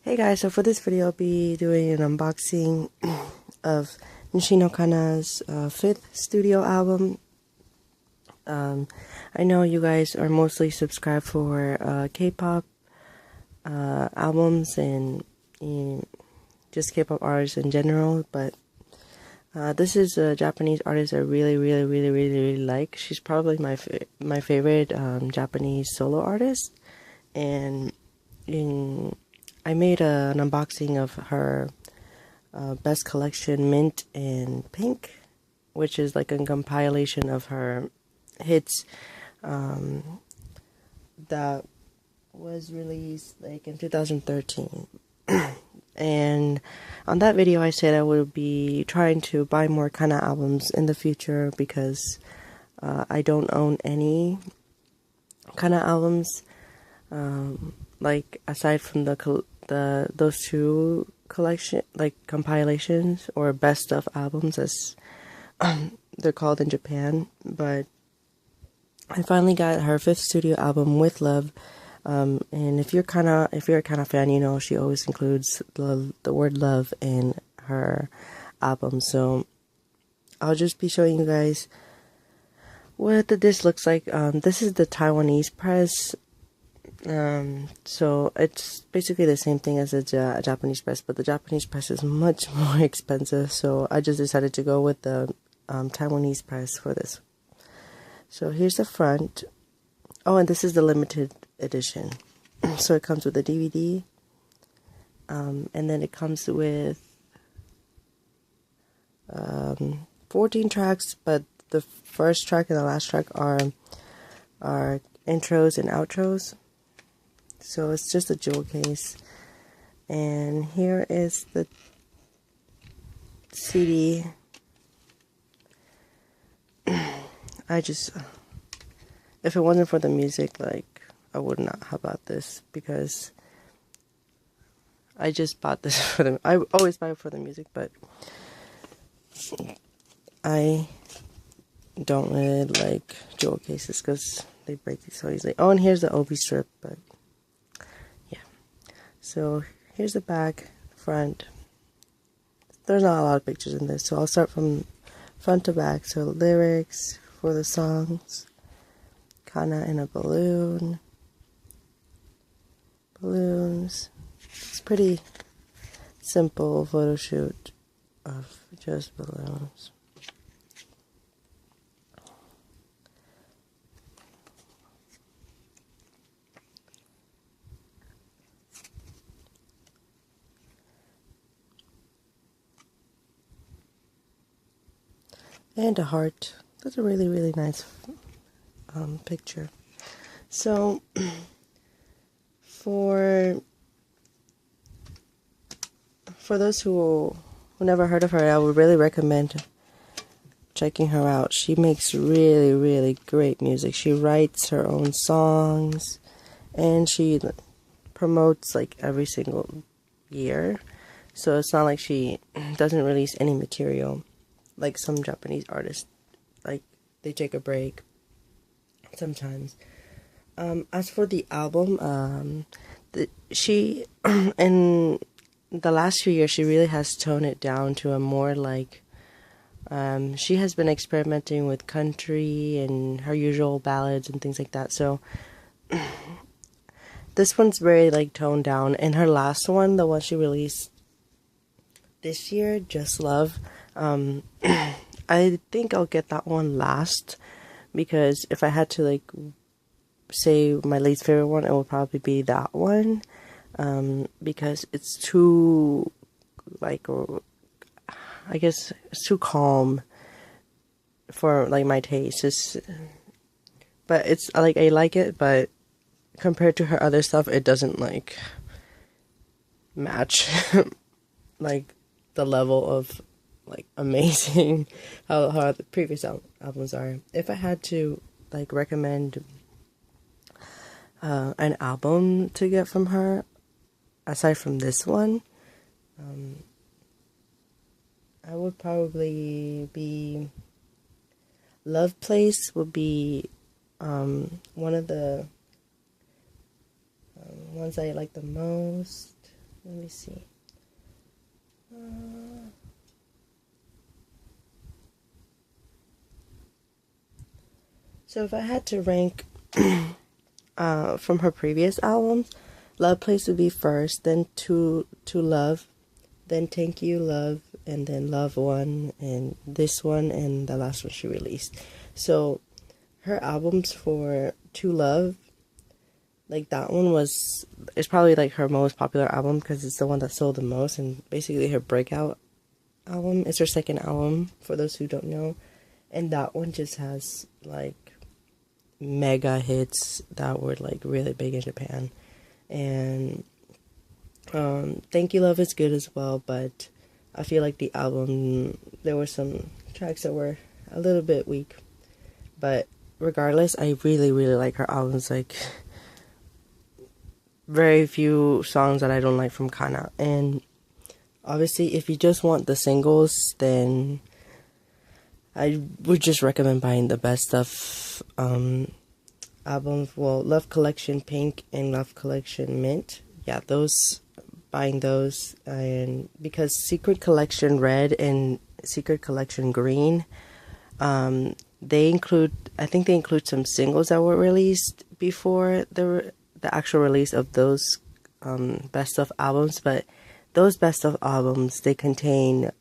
Hey guys, so for this video I'll be doing an unboxing of NISHINO KANA's 5th studio album. I know you guys are mostly subscribed for K-pop albums and just K-pop artists in general, but this is a Japanese artist I really like. She's probably my favorite Japanese solo artist, and I made an unboxing of her best collection, Mint and Pink, which is like a compilation of her hits that was released like in 2013. And on that video I said I would be trying to buy more KANA albums in the future because I don't own any KANA albums, like aside from those two compilations or best of albums, as they're called in Japan. But I finally got her 5th studio album, With Love, and if you're a KANA fan, you know she always includes the word love in her album. So I'll just be showing you guys what the disc looks like. This is the Taiwanese press. So it's basically the same thing as a Japanese press, but the Japanese press is much more expensive, so I just decided to go with the Taiwanese press for this. So here's the front. Oh, and this is the limited edition. So it comes with a DVD, and then it comes with 14 tracks, but the first track and the last track are intros and outros. So it's just a jewel case. And here is the CD. If it wasn't for the music, like, I would not have bought this, because I just bought this for I always buy it for the music, but I don't really like jewel cases because they break so easily. Oh, and here's the OB strip, but yeah. So here's the back, front. There's not a lot of pictures in this, so I'll start from front to back. So lyrics for the songs. KANA in a balloon. Balloons. It's pretty simple photo shoot of just balloons. And a heart. That's a really nice picture. So for those who never heard of her, I would really recommend checking her out. She makes really great music. She writes her own songs, and she promotes like every single year. So it's not like she doesn't release any material like some Japanese artists. Like, they take a break sometimes. As for the album, she in the last few years, she really has toned it down to a more like, she has been experimenting with country and her usual ballads and things like that. So this one's very like toned down. And her last one, the one she released this year, Just Love, I think I'll get that one last, because if I had to like say my least favorite one, it would probably be that one, because it's too, like, I guess it's too calm for like my taste. But it's like, I like it, but compared to her other stuff, it doesn't like match like the level of like amazing how the previous albums are. If I had to like recommend an album to get from her aside from this one, I would probably be Love Place would be one of the ones I like the most. Let me see. So if I had to rank from her previous albums, Love Place would be first, then To Love, then Thank You Love, and then Love One, and this one, and the last one she released. So her albums for To Love, like that one is probably like her most popular album because it's the one that sold the most, and basically her breakout album. It's her second album, for those who don't know, and that one just has like mega hits that were like really big in Japan. And Thank You Love is good as well, but I feel like the album, there were some tracks that were a little bit weak, but regardless, I really like her albums. Like, very few songs that I don't like from KANA. And obviously, if you just want the singles, then I would just recommend buying the best of albums. Well, Love Collection Pink and Love Collection Mint. Yeah, buying those. And because Secret Collection Red and Secret Collection Green, I think they include some singles that were released before the actual release of those best of albums. But those best of albums, they contain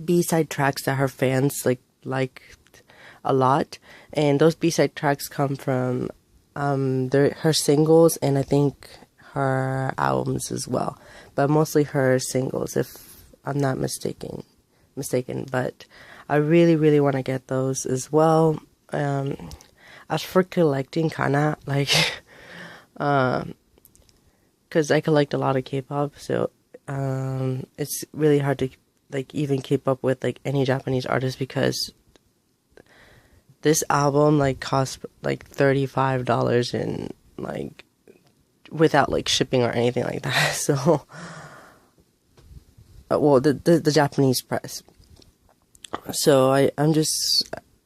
B-side tracks that her fans liked a lot, and those B-side tracks come from her singles, and I think her albums as well, but mostly her singles, if I'm not mistaken. But I really want to get those as well. As for collecting KANA, because I collect a lot of K-pop, so it's really hard to even keep up with any Japanese artist, because this album cost $35 and without shipping or anything like that. So the Japanese price. So I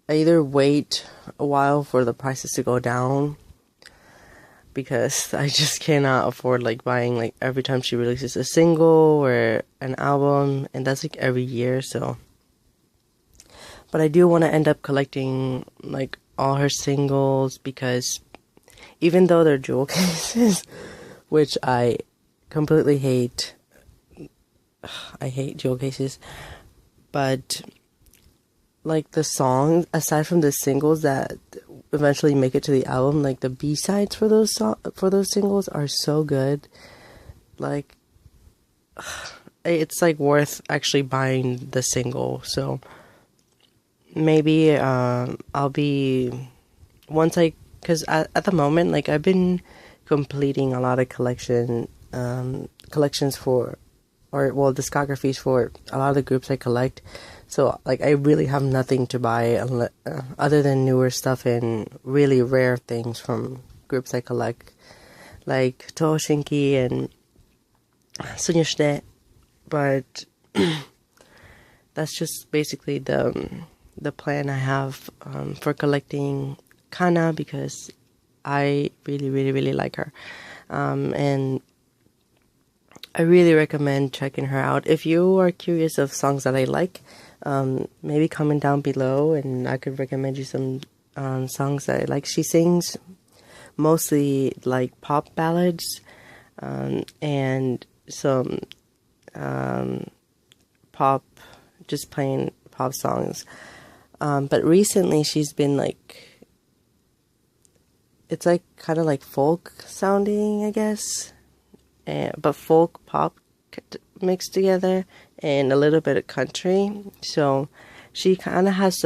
either wait a while for the prices to go down, because I just cannot afford buying every time she releases a single or an album, and that's every year. So, but I do want to end up collecting all her singles, because even though they're jewel cases, which I completely hate, I hate jewel cases, but the songs, aside from the singles that eventually make it to the album, the B-sides for those singles are so good. It's worth actually buying the single. So maybe I'll be, because at the moment, I've been completing a lot of collections for, discographies for a lot of the groups I collect. So, I really have nothing to buy other than newer stuff and really rare things from groups I collect, like Toshinki and Sunyushite. But that's just basically the plan I have for collecting KANA, because I really like her. And I really recommend checking her out. If you are curious of songs that I like, maybe comment down below and I could recommend you some songs that I like. She sings mostly pop ballads and some pop, just plain pop songs. But recently she's been it's kind of folk sounding, I guess. But folk pop mixed together and a little bit of country. So she kind of has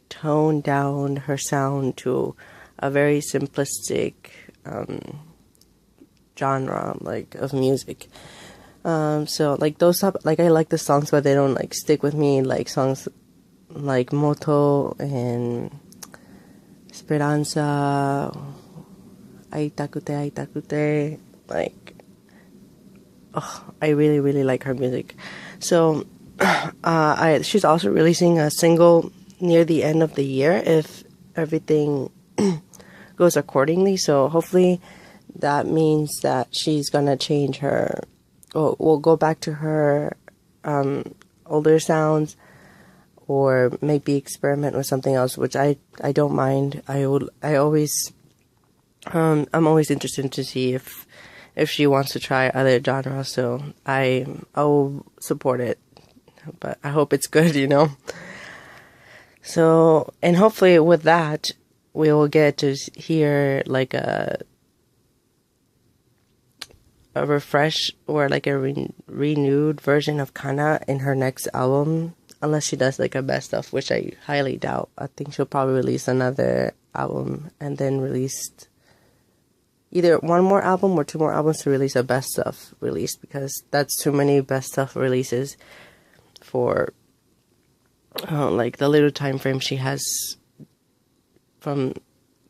toned down her sound to a very simplistic genre of music. So those type, I like the songs, but they don't stick with me, songs like Moto and Speranza, Aitakute, I really like her music. So she's also releasing a single near the end of the year, if everything goes accordingly. So hopefully that means that she's gonna change her, or will go back to her older sounds, or maybe experiment with something else, which I don't mind. I'm always interested to see if she wants to try other genres, so I'll support it, but I hope it's good, you know. So, and hopefully with that, we will get to hear like a refresh or like a renewed version of Kana in her next album, unless she does like a best of, which I highly doubt. I think she'll probably release another album and then release either one more album or two more albums to release a best of release, because that's too many best of releases for like the little time frame she has from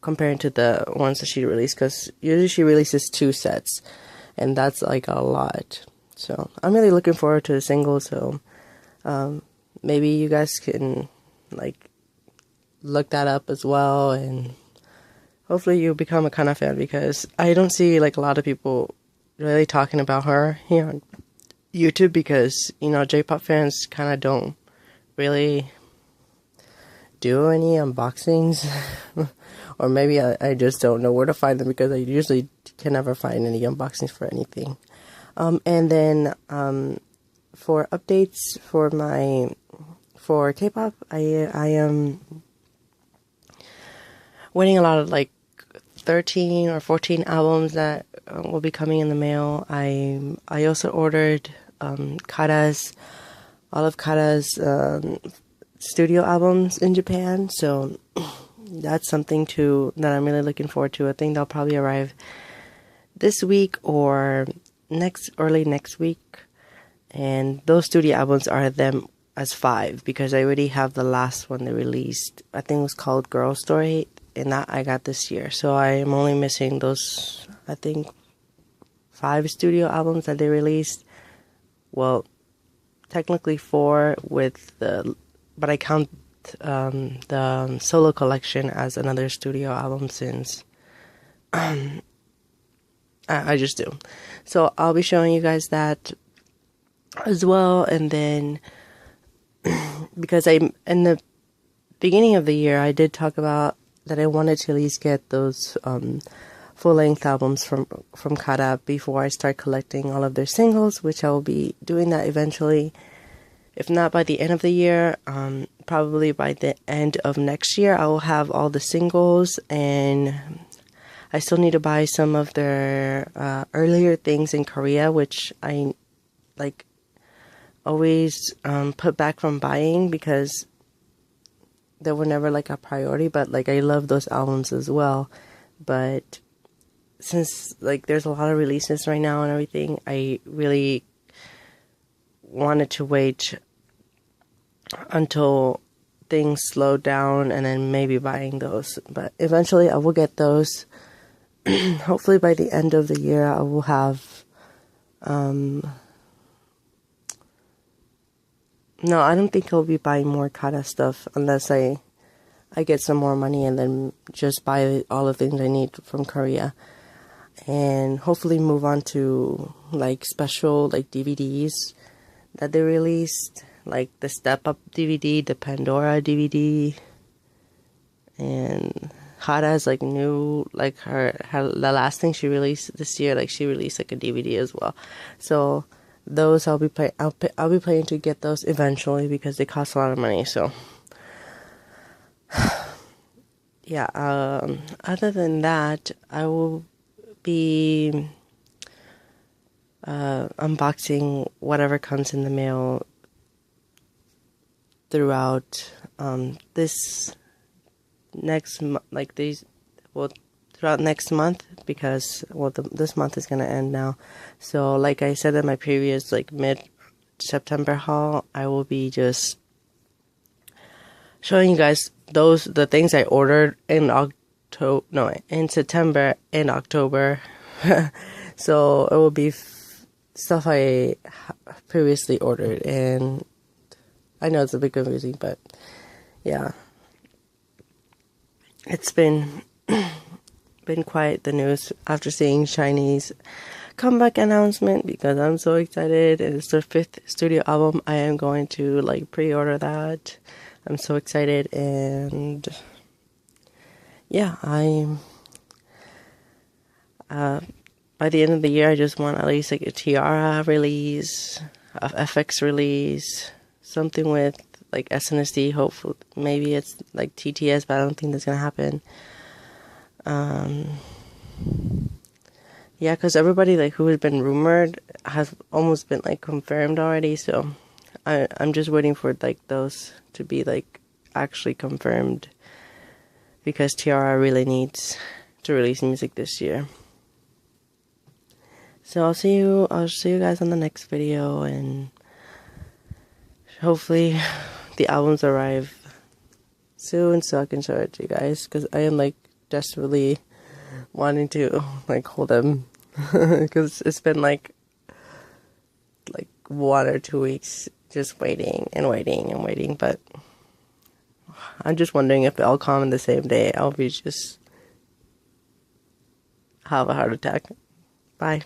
comparing to the ones that she released, because usually she releases 2 sets, and that's like a lot. So I'm really looking forward to the single, so maybe you guys can like look that up as well, and hopefully you become a Kana fan, because I don't see like a lot of people really talking about her here on YouTube, because, you know, J-pop fans kind of don't really do any unboxings or maybe I just don't know where to find them, because I usually can never find any unboxings for anything. And then for updates for K-pop, I am waiting a lot of like 13 or 14 albums that will be coming in the mail. I also ordered all of Kara's studio albums in Japan, so that's something that I'm really looking forward to. I think they'll probably arrive this week or early next week, and those studio albums are them as 5, because I already have the last one they released. I think it was called Girl Story, and that I got this year, so I am only missing those, I think, 5 studio albums that they released. Well, technically 4 but I count the solo collection as another studio album, since I just do. So I'll be showing you guys that as well. And then because in the beginning of the year, I did talk about that I wanted to at least get those full-length albums from Kara before I start collecting all of their singles, which I will be doing that eventually. If not by the end of the year, probably by the end of next year, I will have all the singles, and I still need to buy some of their earlier things in Korea, which I like always put back from buying because they were never like a priority, but like I love those albums as well. But since like there's a lot of releases right now and everything, I really wanted to wait until things slow down and then maybe buying those. But eventually I will get those. Hopefully by the end of the year I will have no, I don't think I'll be buying more Kara stuff unless I get some more money and then just buy all the things I need from Korea. And hopefully move on to like special like DVDs that they released, like the Step Up DVD, the Pandora DVD, and Hara's like new, like her the last thing she released this year, like she released like a DVD as well. So those I'll be planning to get those eventually because they cost a lot of money. So yeah, other than that, I will be unboxing whatever comes in the mail throughout this next throughout next month, because this month is gonna end now. So like I said in my previous like mid-September haul, I will be just showing you guys the things I ordered in September and October. So it will be stuff I previously ordered, and I know it's a bit confusing, but yeah, it's been been quite the news after seeing SHINee's comeback announcement, because I'm so excited. It's their 5th studio album. I am going to like pre-order that. I'm so excited, and yeah, by the end of the year, I just want at least like a Tiara release, a FX release, something with like SNSD. Hopefully, maybe it's like TTS, but I don't think that's gonna happen. Yeah, because everybody like who has been rumored has almost been like confirmed already. So I'm just waiting for like those to be like actually confirmed, because Tiara really needs to release music this year. So I'll see you guys on the next video, and hopefully the albums arrive soon so I can show it to you guys, because I am like desperately wanting to like hold them, because it's been like 1 or 2 weeks just waiting and waiting and waiting, but I'm just wondering if they'll come in the same day. I'll be just have a heart attack. Bye.